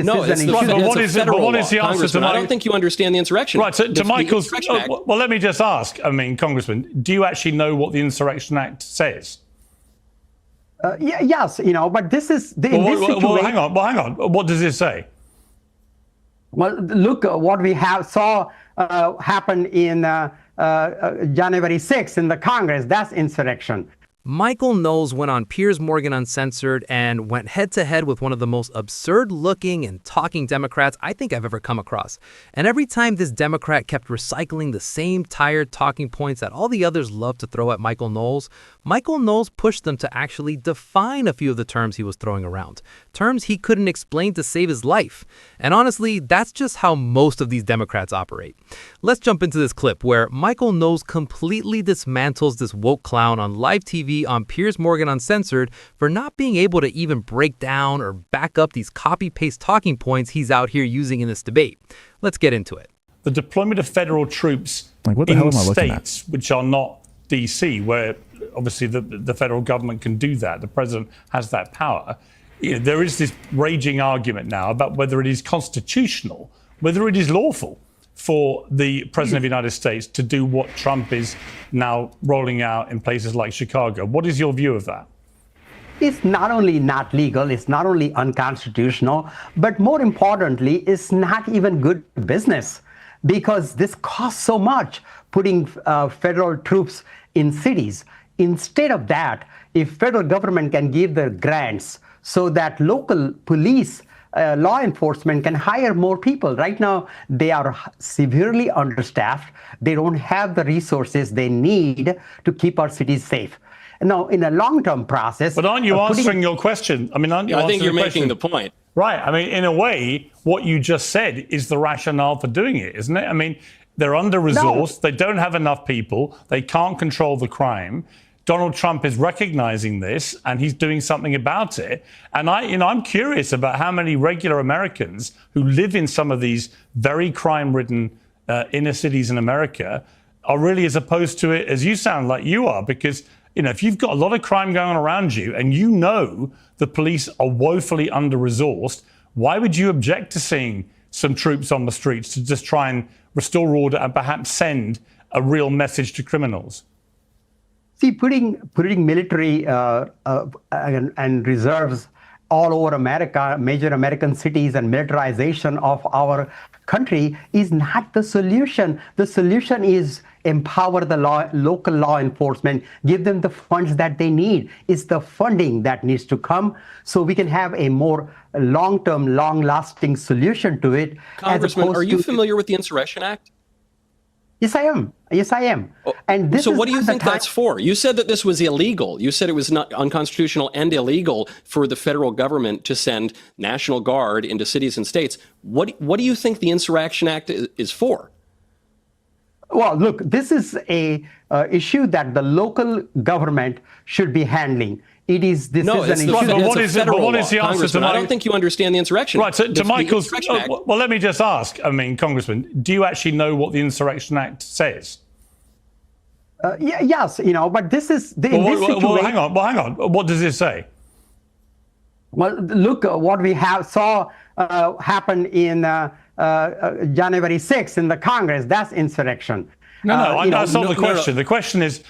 No, is it's an the, issue. but what is but what is the answer Congressman, to I don't think you understand the Insurrection Right, Act. to Michael's... Act. well, let me just ask, Congressman, do you actually know what the Insurrection Act says? Yes, but this is... hang on. What does it say? Well, look, what we saw happen in January 6th in the Congress, that's insurrection. Michael Knowles went on Piers Morgan Uncensored and went head-to-head with one of the most absurd-looking and talking Democrats I think I've ever come across. And every time this Democrat kept recycling the same tired talking points that all the others loved to throw at Michael Knowles pushed them to actually define a few of the terms he was throwing around, terms he couldn't explain to save his life. And honestly, that's just how most of these Democrats operate. Let's jump into this clip where Michael Knowles completely dismantles this woke clown on live TV on Piers Morgan Uncensored for not being able to even break down or back up these copy-paste talking points he's out here using in this debate. Let's get into it. The deployment of federal troops in states which are not DC, where obviously the federal government can do that, the president has that power. There is this raging argument now about whether it is constitutional, whether it is lawful for the President of the United States to do what Trump is now rolling out in places like Chicago. What is your view of that? It's not only not legal, it's not only unconstitutional, but more importantly, it's not even good business because this costs so much putting federal troops in cities. Instead of that, if federal government can give the grants so that local police law enforcement can hire more people. Right now, they are severely understaffed. They don't have the resources they need to keep our cities safe. Now, in a long-term process... But aren't you answering your question? Aren't you I think you're making the point. Right. In a way, what you just said is the rationale for doing it, isn't it? They're under-resourced. No. They don't have enough people. They can't control the crime. Donald Trump is recognizing this and he's doing something about it. And I'm curious about how many regular Americans who live in some of these very crime-ridden inner cities in America are really as opposed to it as you sound like you are. Because, if you've got a lot of crime going on around you and the police are woefully under-resourced, why would you object to seeing some troops on the streets to just try and restore order and perhaps send a real message to criminals? See, putting military and reserves all over America, major American cities, and militarization of our country is not the solution. The solution is empower the local law enforcement, give them the funds that they need. It's the funding that needs to come so we can have a more long-term, long-lasting solution to it. Congressman, are you familiar with the Insurrection Act? Yes, I am. And this so what do you think that's for? You said that this was illegal. You said it was not unconstitutional and illegal for the federal government to send National Guard into cities and states. What do you think the Insurrection Act is for? Well, look, this is a issue that the local government should be handling. What is the answer to I don't think you understand the Insurrection Act. Right, to Michael's... well, let me just ask, Congressman, do you actually know what the Insurrection Act says? Yes, but this is... hang on. What does it say? Well, look, what we saw happen in January 6th in the Congress, that's insurrection. That's not the question. The question is,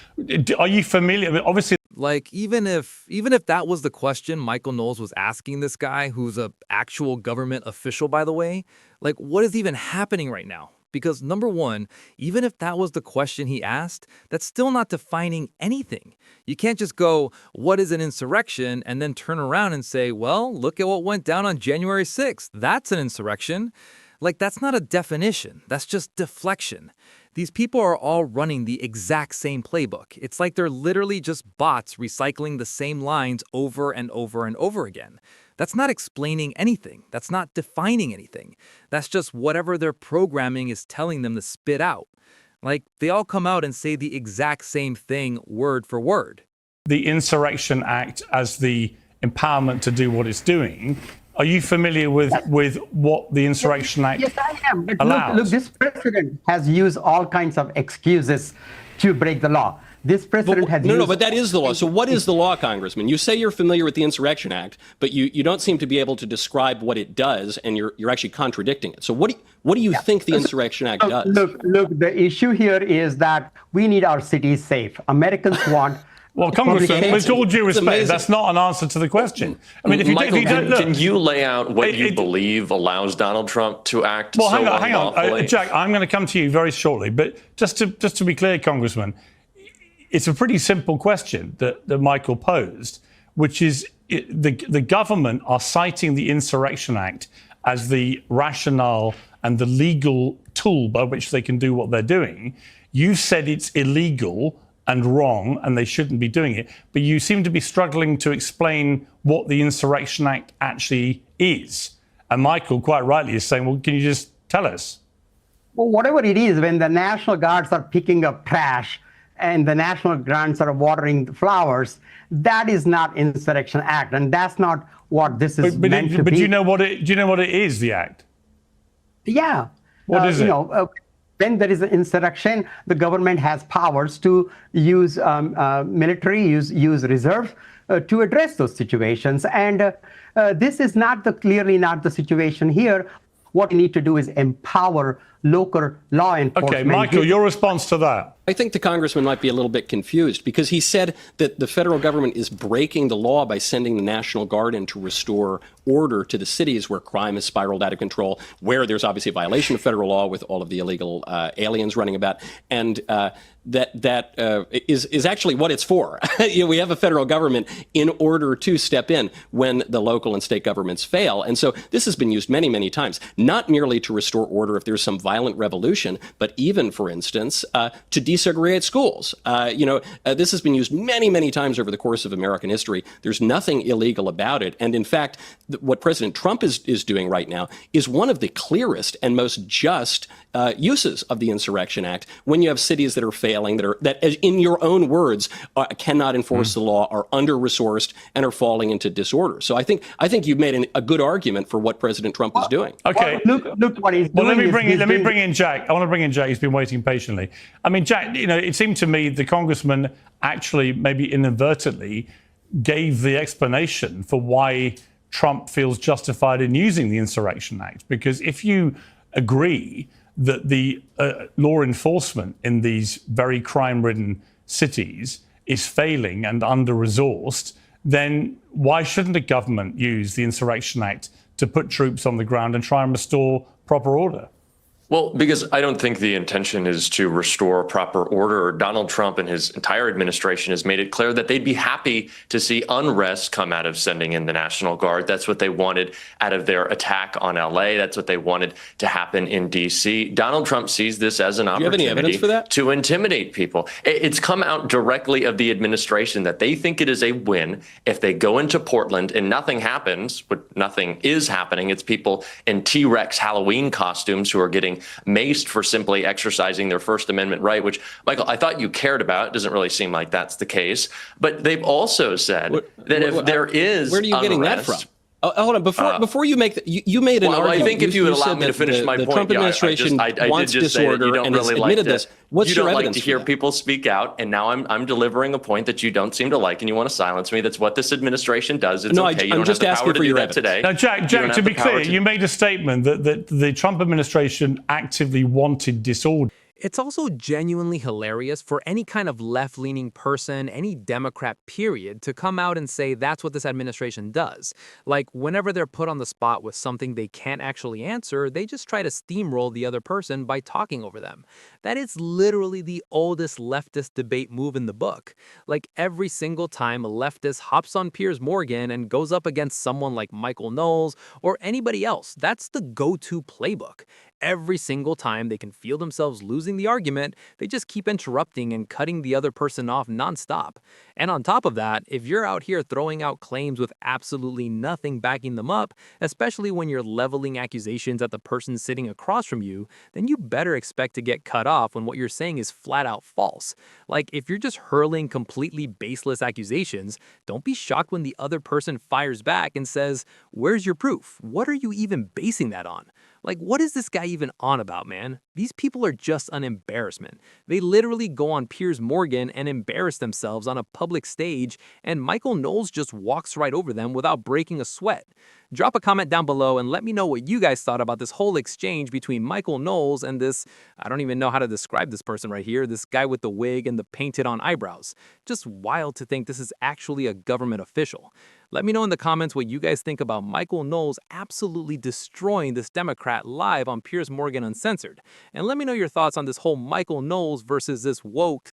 are you familiar? Obviously... Like, even if that was the question Michael Knowles was asking this guy, who's an actual government official, by the way, like, what is even happening right now? Because number one, even if that was the question he asked, that's still not defining anything. You can't just go, what is an insurrection? And then turn around and say, well, look at what went down on January 6th. That's an insurrection. Like, that's not a definition. That's just deflection. These people are all running the exact same playbook. It's like they're literally just bots recycling the same lines over and over and over again. That's not explaining anything. That's not defining anything. That's just whatever their programming is telling them to spit out. Like, they all come out and say the exact same thing word for word. The Insurrection Act as the empowerment to do what it's doing. Are you familiar with what the Insurrection Act allows? Yes, I am. But look, this president has used all kinds of excuses to break the law. This president has No, used, but that is the law. So what is the law, Congressman? You say you're familiar with the Insurrection Act, but you don't seem to be able to describe what it does, and you're actually contradicting it. So what do you think the Insurrection Act does? Look, the issue here is that we need our cities safe. Americans want. Well, Congressman, with all due respect, that's not an answer to the question. I mean, if you don't look, can you lay out what you believe allows Donald Trump to act well, so hang on, unlawfully? Jack, I'm going to come to you very shortly, but just to be clear, Congressman, it's a pretty simple question that Michael posed, which is the government are citing the Insurrection Act as the rationale and the legal tool by which they can do what they're doing. You said it's illegal and wrong, and they shouldn't be doing it. But you seem to be struggling to explain what the Insurrection Act actually is. And Michael, quite rightly, is saying, well, can you just tell us? Well, whatever it is, when the National Guards are picking up trash and the National Guards are watering the flowers, that is not Insurrection Act, and that's not what this is meant to be. But do you know what it is, the act? Yeah. What is it? When there is an insurrection, the government has powers to use military, use reserve to address those situations. And this is clearly not the situation here. What we need to do is empower local law enforcement. Okay, Michael, your response to that. I think the congressman might be a little bit confused because he said that the federal government is breaking the law by sending the National Guard in to restore order to the cities where crime has spiraled out of control, where there's obviously a violation of federal law with all of the illegal aliens running about. And that is actually what it's for. We have a federal government in order to step in when the local and state governments fail. And so this has been used many, many times, not merely to restore order if there's some violent revolution, but even, for instance, to desegregate schools. This has been used many, many times over the course of American history. There's nothing illegal about it. And in fact, what President Trump is doing right now is one of the clearest and most just uses of the Insurrection Act when you have cities that are failing, that in your own words, cannot enforce the law, are under-resourced, and are falling into disorder. So I think you've made a good argument for what President Trump is doing. Okay. Look what he's doing. Well, let me bring in Jack. I want to bring in Jack. He's been waiting patiently. I mean, Jack, it seemed to me the congressman actually, maybe inadvertently, gave the explanation for why Trump feels justified in using the Insurrection Act. Because if you agree that the law enforcement in these very crime-ridden cities is failing and under-resourced, then why shouldn't the government use the Insurrection Act to put troops on the ground and try and restore proper order? Well, because I don't think the intention is to restore proper order. Donald Trump and his entire administration has made it clear that they'd be happy to see unrest come out of sending in the National Guard. That's what they wanted out of their attack on LA. That's what they wanted to happen in DC. Donald Trump sees this as an opportunity you have any evidence for that? To intimidate people. It's come out directly of the administration that they think it is a win if they go into Portland and nothing happens, but nothing is happening. It's people in T-Rex Halloween costumes who are getting maced for simply exercising their First Amendment right, which, Michael, I thought you cared about. It doesn't really seem like that's the case. But they've also said that if there is where are you getting that from? Hold on, before you make you made an argument. I think if you would allow me to finish my point, the Trump administration wants disorder and has admitted this. What's your evidence? You don't like to hear people speak out, and now I'm delivering a point that you don't seem to like, and you want to silence me. That's what this administration does. It's okay. You don't have the power to do that today. Now, Jack, to be clear, you made a statement that the Trump administration actively wanted disorder. It's also genuinely hilarious for any kind of left-leaning person, any Democrat period, to come out and say that's what this administration does. Like, whenever they're put on the spot with something they can't actually answer, they just try to steamroll the other person by talking over them. That is literally the oldest leftist debate move in the book. Like, every single time a leftist hops on Piers Morgan and goes up against someone like Michael Knowles or anybody else, that's the go-to playbook. Every single time they can feel themselves losing the argument, they just keep interrupting and cutting the other person off nonstop. And on top of that, if you're out here throwing out claims with absolutely nothing backing them up, especially when you're leveling accusations at the person sitting across from you, then you better expect to get cut off when what you're saying is flat out false. Like, if you're just hurling completely baseless accusations, don't be shocked when the other person fires back and says, "Where's your proof? What are you even basing that on?" Like, what is this guy even on about, man? These people are just an embarrassment. They literally go on Piers Morgan and embarrass themselves on a public stage, and Michael Knowles just walks right over them without breaking a sweat. Drop a comment down below and let me know what you guys thought about this whole exchange between Michael Knowles and this, I don't even know how to describe this person right here, this guy with the wig and the painted on eyebrows. Just wild to think this is actually a government official. Let me know in the comments what you guys think about Michael Knowles absolutely destroying this Democrat live on Piers Morgan Uncensored. And let me know your thoughts on this whole Michael Knowles versus this woke